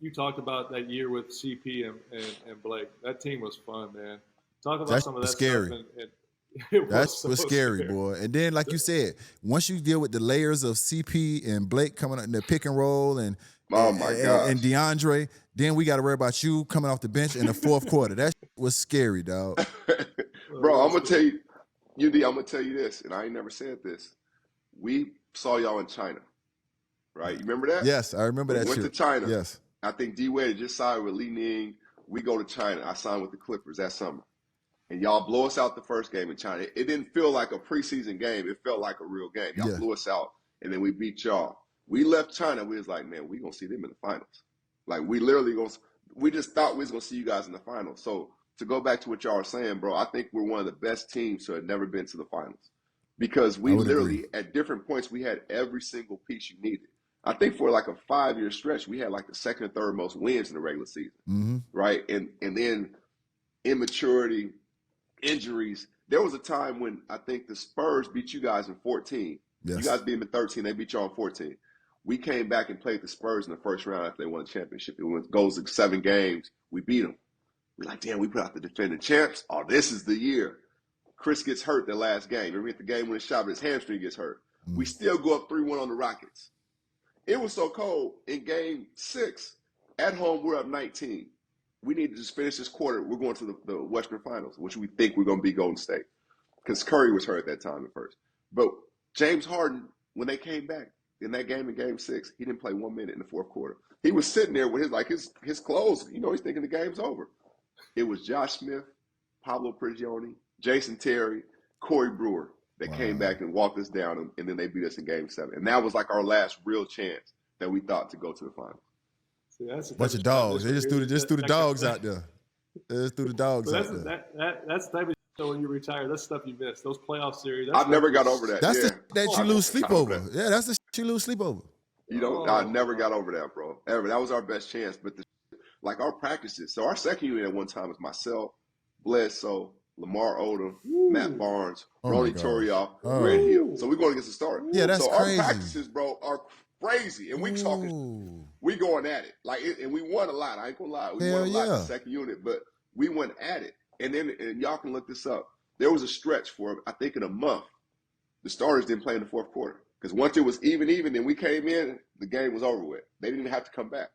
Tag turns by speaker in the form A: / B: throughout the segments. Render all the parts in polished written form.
A: you talked about that year with CP and Blake. That team was fun, man. Talk about
B: That
A: some of
B: was
A: that
B: scary.
A: stuff, and it
B: That
A: was so
B: was scary, boy. And then, like you said, once you deal with the layers of CP and Blake coming out in the pick and roll and
C: Oh my gosh.
B: and DeAndre, then we got to worry about you coming off the bench in the fourth quarter. That was scary, dog.
C: Bro, I'm gonna tell you, UD, I'm gonna tell you this, and I ain't never said this. We saw y'all in China, right? You remember that?
B: Yes, I remember that.
C: We went to China.
B: Yes.
C: I think D Wade just signed with Li Ning. We go to China. I signed with the Clippers that summer. And y'all blow us out the first game in China. It didn't feel like a preseason game. It felt like a real game. Y'all blew us out, and then we beat y'all. We left China. We was like, man, we going to see them in the finals. Like, we just thought we was going to see you guys in the finals. So to go back to what y'all are saying, bro, I think we're one of the best teams to have never been to the finals. Because we literally, at different points, we had every single piece you needed. I think for like a 5-year stretch, we had like the second or third most wins in the regular season, right? And then immaturity, injuries. There was a time when I think the Spurs beat you guys in 14. Yes. You guys beat them in 13. They beat y'all in 14. We came back and played the Spurs in the first round after they won the championship. It goes to 7 games. We beat them. We're like, damn, we put out the defending champs. Oh, this is the year. Chris gets hurt the last game. Remember at the game when he shot, but his hamstring gets hurt. We still go up 3-1 on the Rockets. It was so cold. In game 6, at home, we're up 19. We need to just finish this quarter. We're going to the Western Finals, which we think we're going to be Golden State. Because Curry was hurt at that time at first. But James Harden, when they came back in that game in game 6, he didn't play 1 minute in the fourth quarter. He was sitting there with his clothes. You know, he's thinking the game's over. It was Josh Smith, Pablo Prigioni, Jason Terry, Corey Brewer that came back and walked us down, and then they beat us in game 7. And that was like our last real chance that we thought to go to the finals.
A: See, that's
B: bunch of dogs. They just threw the dogs out there. They just threw the dogs out there.
A: That's the type of shit when you retire. That's stuff you miss. Those playoff series.
C: I've never got over that.
B: That's
C: the
B: that you lose sleep over. Yeah, that's the shit you lose sleep over.
C: You know, I never got over that, bro. Ever. That was our best chance. But like our practices. So our second unit at one time was myself, Bledsoe, Lamar Odom, Matt Barnes, Ronnie Torioff, Red Hill. So we're going against the starter.
B: Yeah, that's crazy.
C: Our practices, bro, are crazy. And we going at it. Like, and we won a lot. I ain't gonna lie. We won a lot in the second unit, but we went at it. And then, and y'all can look this up. There was a stretch for, I think in a month, the starters didn't play in the fourth quarter. Because once it was even, and we came in, the game was over with. They didn't have to come back.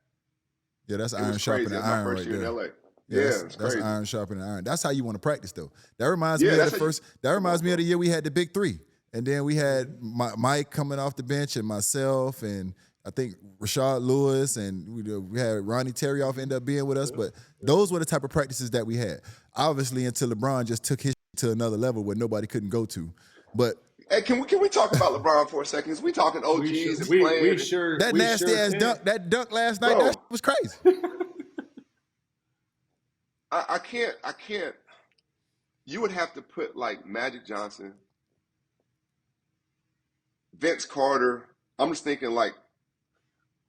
B: Yeah, that's iron sharpening iron right there.
C: In LA.
B: Yeah, that's iron sharpening iron. That's how you want to practice, though. That reminds me of the first. That reminds me of the year we had the big 3, and then we had Mike coming off the bench, and myself, and I think Rashard Lewis, and we had Ronnie Terioff end up being with us. But those were the type of practices that we had. Obviously, until LeBron just took his to another level where nobody couldn't go to. But
C: hey, can we talk about LeBron for a second? We talking OGs
A: we
C: playing.
A: That
B: nasty ass dunk, that dunk last night, that was crazy.
C: I can't. You would have to put like Magic Johnson, Vince Carter. I'm just thinking like,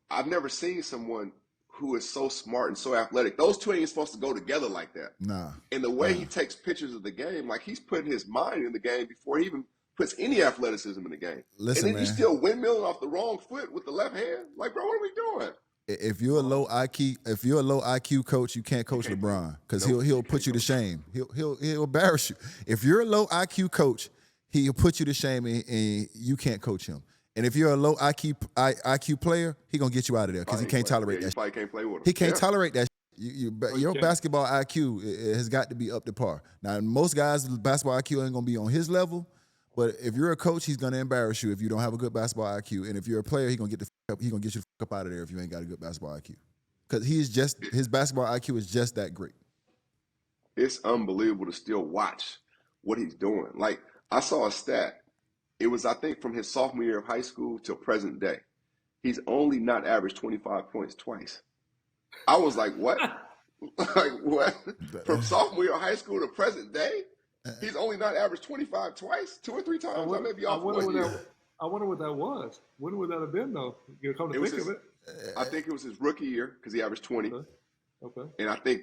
C: I've never seen someone who is so smart and so athletic. Those two ain't supposed to go together like that.
B: Nah.
C: And the way he takes pictures of the game, like he's putting his mind in the game before he even puts any athleticism in the game.
B: Listen,
C: and then he's still windmilling off the wrong foot with the left hand. Like, bro, what are we doing?
B: If you're a low IQ coach, you can't coach LeBron because he'll put you to shame. He'll embarrass you. If you're a low IQ coach, he'll put you to shame and you can't coach him. And if you're a low IQ player, he gonna get you out of there because he can't tolerate that.
C: He can't play with him.
B: He can't tolerate that. Your basketball IQ has got to be up to par. Now, most guys' basketball IQ ain't gonna be on his level, but if you're a coach, he's gonna embarrass you if you don't have a good basketball IQ. And if you're a player, he's gonna get you the fuck up out of there if you ain't got a good basketball IQ. Because his basketball IQ is just that great.
C: It's unbelievable to still watch what he's doing. Like, I saw a stat. It was, I think, from his sophomore year of high school till present day. He's only not averaged 25 points twice. I was like, what? Like, what? From sophomore year of high school to present day, he's only not averaged 25 twice, 2 or 3 times. I may be off one year.
A: I wonder what that was. When would that have been, though? You come to think of it.
C: I think it was his rookie year because he averaged 20.
A: Okay.
C: And I think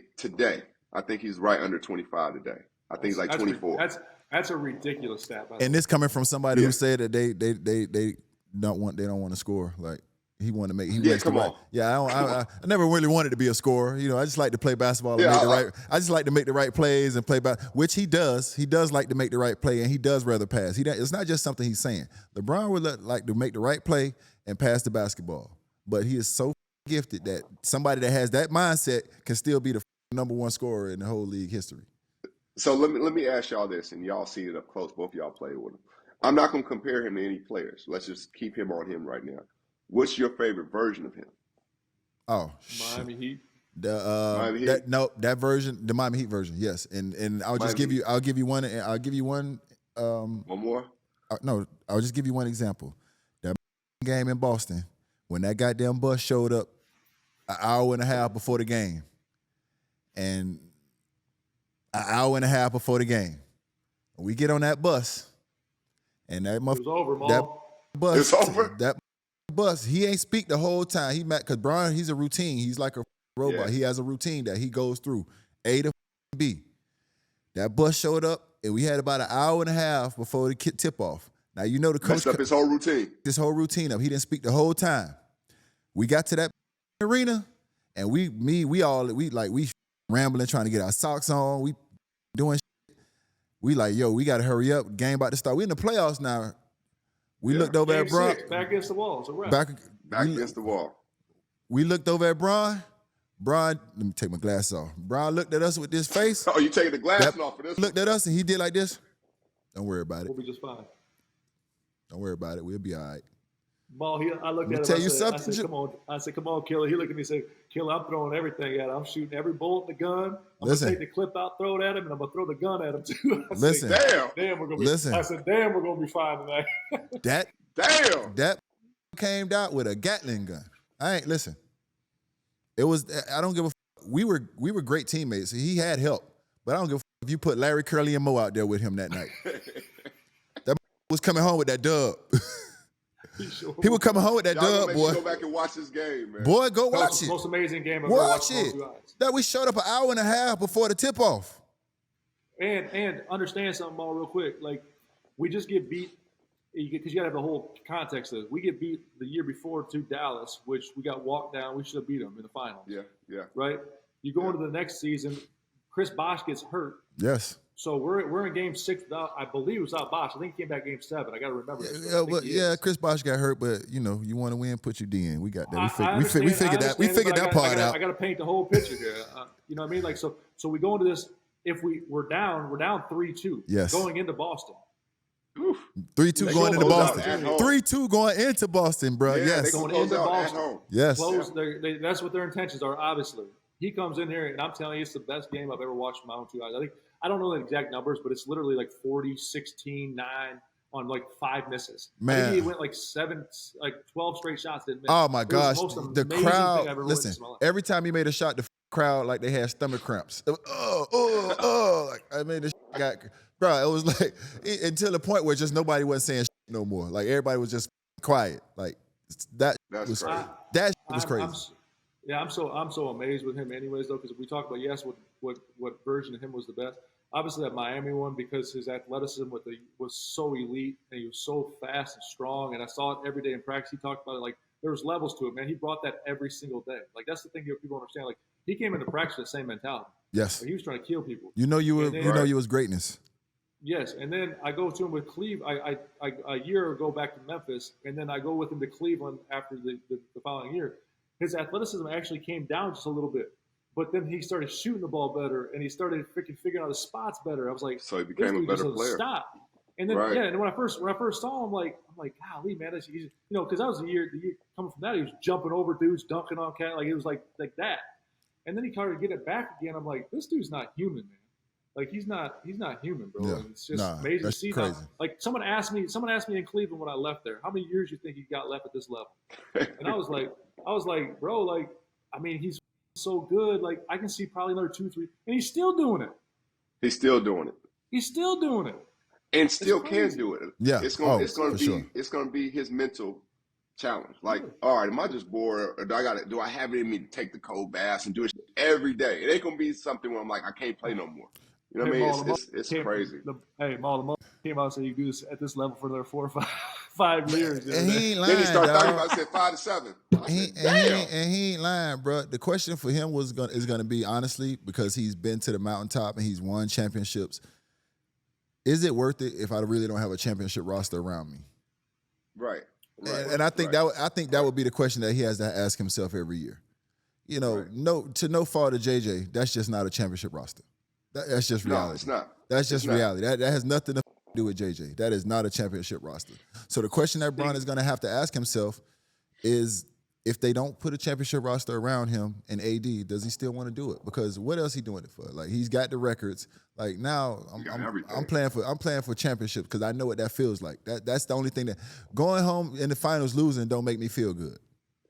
C: he's right under 25 today. I think he's like 24.
A: That's a ridiculous stat.
B: And this coming from somebody who said that they don't want to score. Like, He wanted to make. He
C: Yeah,
B: wants to
C: come
B: right.
C: on.
B: Yeah, I never really wanted to be a scorer. You know, I just like to play basketball and
C: Yeah,
B: make the right. I just like to make the right plays and play which he does. He does like to make the right play, and he does rather pass. It's not just something he's saying. LeBron would like to make the right play and pass the basketball, but he is so gifted that somebody that has that mindset can still be the number one scorer in the whole league history.
C: So let me ask y'all this, and y'all see it up close. Both of y'all played with him. I'm not going to compare him to any players. Let's just keep him on him right now. What's your favorite version of him?
B: Oh,
A: Miami Heat.
C: Miami Heat?
B: That version, the Miami Heat version, yes. And I'll just give you. I'll give you one. One
C: more.
B: No, I'll just give you one example. That game in Boston, when that goddamn bus showed up an hour and a half before the game, and an hour and a half before the game, we get on that bus, and that
A: It was over, Maul.
B: that bus,
C: It's over?
B: that bus, he ain't speak the whole time. He met because Brian, he's a routine. He's like a robot.
C: Yeah.
B: He has a routine that he goes through A to B. That bus showed up, and we had about an hour and a half before the tip off. Now you know the coach
C: Messed up his whole routine.
B: This whole routine up. He didn't speak the whole time. We got to that arena, and we rambling, trying to get our socks on. We doing shit. We like, yo, we gotta hurry up. Game about to start. We in the playoffs now. We looked over
A: Game
B: at Bron.
A: back against the wall. It's a wrap.
C: Back against the wall.
B: We looked over at Bron. Bron, let me take my glasses off. Bron looked at us with this face.
C: Oh, you taking the glasses off for this?
B: Looked at us and he did like this. Don't worry about it.
A: We'll be just fine.
B: Don't worry about it. We'll be all right.
A: Ball, I looked at him. I said, come on. I said, come on, Killer. He looked at me and said, Killer, I'm throwing everything at him. I'm shooting every bolt in the gun. I'm going to take the clip out, throw it at him, and I'm going to throw the gun at him, too.
B: Listen.
A: Damn, we're going to be
B: Listen.
A: I said, damn, we're going to be fine tonight.
C: That
B: came out with a Gatling gun. Listen. It was, I don't give a we were great teammates. He had help, but I don't give a if you put Larry, Curly, and Mo out there with him that night. That was coming home with that dub. He was coming home with that dub, boy.
C: Go back and watch this game, man.
B: Boy, go watch it.
A: Most amazing game I've
B: watch
A: ever watched.
B: it. That we showed up an hour and a half before the tip-off.
A: And understand something, Maul, real quick. Like, we just get beat because you got to have the whole context of it. We get beat the year before to Dallas, which we got walked down. We should have beat them in the finals.
C: Yeah.
A: Right? You go into the next season, Chris Bosh gets hurt.
B: Yes.
A: So we're in game 6. I believe it was without Bosh. I think he came back game 7. I got to remember.
B: Chris Bosh got hurt, but you know, you want to win, put your D in. We got that. We figured that part out.
A: I got to paint the whole picture here. You know what I mean? Like so we go into this. If we're down 3-2.
B: Yes.
A: Going into Boston.
B: 3-2 going into Boston. 3-2 going into Boston, bro.
C: Yeah,
B: yes.
A: Going into Boston.
B: Yes.
A: That's what their intentions are, obviously. He comes in here, and I'm telling you, it's the best game I've ever watched with my own 2 eyes. I don't know the exact numbers, but it's literally like 40, 16, 9 on like 5 misses.
B: Man.
A: I think he went like 12 straight shots didn't miss.
B: Oh my gosh. The crowd,
A: thing I've ever
B: listen,
A: witnessed in my life.
B: every time he made a shot, the crowd, like they had stomach cramps. Like, I mean, this got, bro, it was like, until the point where just nobody wasn't saying no more. Like everybody was just quiet. Like that was crazy. That was crazy.
A: I'm so amazed with him anyways, though, because we talk about, what version of him was the best. Obviously that Miami one, because his athleticism was so elite, and he was so fast and strong, and I saw it every day in practice. He talked about it like there was levels to it, man. He brought that every single day. Like that's the thing people understand. Like he came into practice with the same mentality.
B: Yes.
A: Like, he was trying to kill people.
B: You know you was greatness.
A: Yes, and then I go to him with Cleveland. I a year ago back to Memphis, and then I go with him to Cleveland after the following year. His athleticism actually came down just a little bit, but then he started shooting the ball better, and he started freaking figuring out his spots better. I was like,
C: so he became a better player.
A: Stop. And then and when I first saw him, I'm like, golly, man, he's because that was the year coming from that, he was jumping over dudes, dunking on cat, like it was like that. And then he started getting it back again. I'm like, this dude's not human, man. Like he's not human, bro.
B: Yeah.
A: It's just amazing to see.
B: Crazy.
A: Like someone asked me in Cleveland when I left there, how many years you think he got left at this level? And I was like, bro, like, I mean, he's so good. Like I can see probably another 2, 3, and he's still doing it.
C: He's still doing it.
A: And
C: still can do it.
B: Yeah.
C: It's gonna be his mental challenge. Like, all right, am I just bored, or do I have it in me to take the cold baths and do it every day? It ain't gonna be something where I'm like, I can't play no more. You know what I mean? It's crazy.
A: Maul came out and said you do this at this level for another 4 or 5 years.
B: And he ain't lying,
C: Then he started
B: dog.
C: talking about, I said 5 to 7.
B: He ain't lying, bro. The question for him is gonna be, honestly, because he's been to the mountaintop and he's won championships. Is it worth it if I really don't have a championship roster around me?
C: Right.
B: And I think that would be the question that he has to ask himself every year. You know, no fault of JJ, that's just not a championship roster. That's just reality.
C: No, it's not.
B: That's just reality. That has nothing to do with JJ. That is not a championship roster. So the question that Bron is going to have to ask himself is, if they don't put a championship roster around him and AD, does he still want to do it? Because what else he doing it for? Like, he's got the records. Like, now I'm playing for championships because I know what that feels like. That's the only thing that going home in the finals losing don't make me feel good.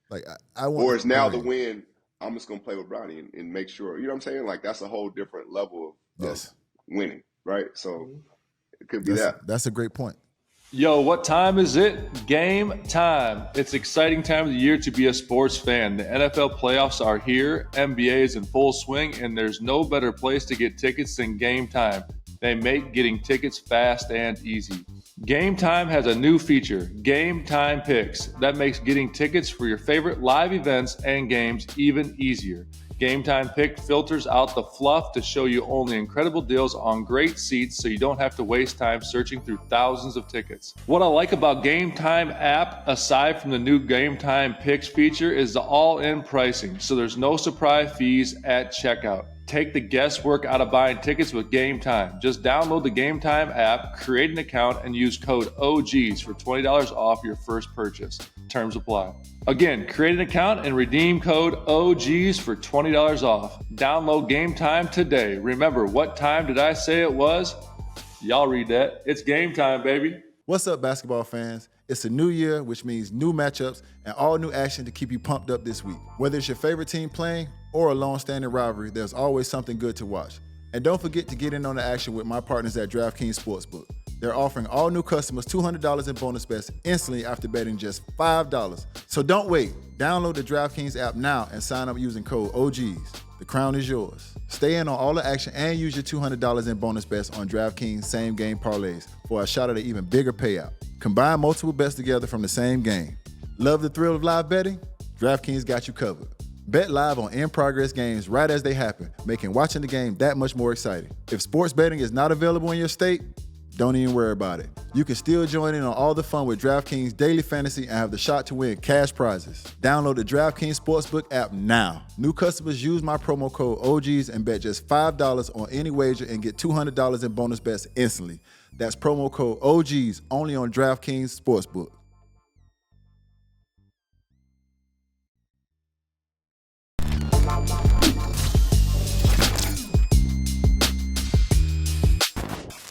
B: Like, I want.
C: Or it's now the win. I'm just gonna play with Bronny and make sure. You know what I'm saying? Like, that's a whole different level of winning, right? So it could be that.
B: That's a great point.
A: Yo, what time is it? Game time. It's an exciting time of the year to be a sports fan. The NFL playoffs are here, NBA is in full swing, and there's no better place to get tickets than Game Time. They make getting tickets fast and easy. Game Time has a new feature, Game Time Picks, that makes getting tickets for your favorite live events and games even easier. Game Time Pick filters out the fluff to show you only incredible deals on great seats so you don't have to waste time searching through thousands of tickets. What I like about Game Time app, aside from the new Game Time Picks feature, is the all-in pricing, so there's no surprise fees at checkout. Take the guesswork out of buying tickets with Game Time. Just download the Game Time app, create an account, and use code OGs for $20 off your first purchase. Terms apply. Again, create an account and redeem code OGs for $20 off. Download Game Time today. Remember, what time did I say it was? Y'all read that. It's game time, baby.
B: What's up, basketball fans? It's a new year, which means new matchups and all new action to keep you pumped up this week. Whether it's your favorite team playing or a long-standing rivalry, there's always something good to watch. And don't forget to get in on the action with my partners at DraftKings Sportsbook. They're offering all new customers $200 in bonus bets instantly after betting just $5. So don't wait. Download the DraftKings app now and sign up using code OGs. The crown is yours. Stay in on all the action and use your $200 in bonus bets on DraftKings same game parlays for a shot at an even bigger payout. Combine multiple bets together from the same game. Love the thrill of live betting? DraftKings got you covered. Bet live on in-progress games right as they happen, making watching the game that much more exciting. If sports betting is not available in your state, don't even worry about it. You can still join in on all the fun with DraftKings Daily Fantasy and have the shot to win cash prizes. Download the DraftKings Sportsbook app now. New customers use my promo code OGs and bet just $5 on any wager and get $200 in bonus bets instantly. That's promo code OGs only on DraftKings Sportsbook.